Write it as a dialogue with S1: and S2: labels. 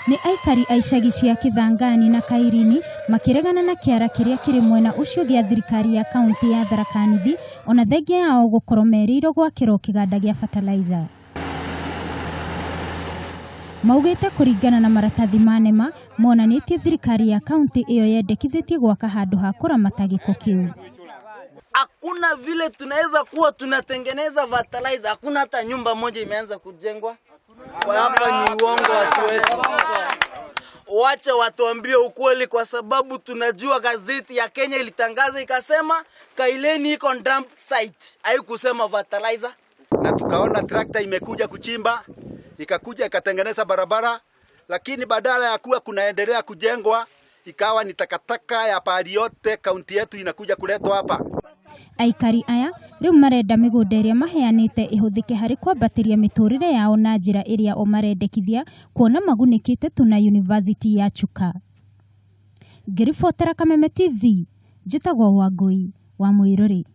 S1: Ni aikari a icagi cia Kithangani na Kairini makiregana na kiara kiria kiri mwena ucio gia thirikari ya kaunti ya Tharaka Nithi ona thengia yao gukorwo merirwo gwakirwo kiganda gia fertilizer. Maugite kuringana na maratathi manema monanitie thirikari ya kaunti iyo yendekithitie gwaka handu ha kuramata giko kiu.
S2: Hakuna vile tunaweza kuwa tunatengeneza fertilizer, hakuna hata nyumba moja imeanza kujengwa. Kwa hapa ni uongo watu wetu. Wacha watuambie ukweli, kwa sababu tunajua gazeti ya Kenya ilitangaza ikasema Kaileni iko dump site, haikusema fertilizer.
S3: Na tukaona trakta imekuja kuchimba, ikakuja ikatengeneza barabara, lakini badala ya kuwa kunaendelea kujengwa, ikawa ni takataka ya pahali yote kaunti yetu inakuja kuletwa hapa.
S1: Aikari aya riu marenda migunda iria maheanite ihuthike hari kwambatiria miturire yao na njira iria o marendekithia kuona magunikite tuna University ya Chuka. Ngiribotera Kameme TV, njitagwo Wangui wa Muiruri.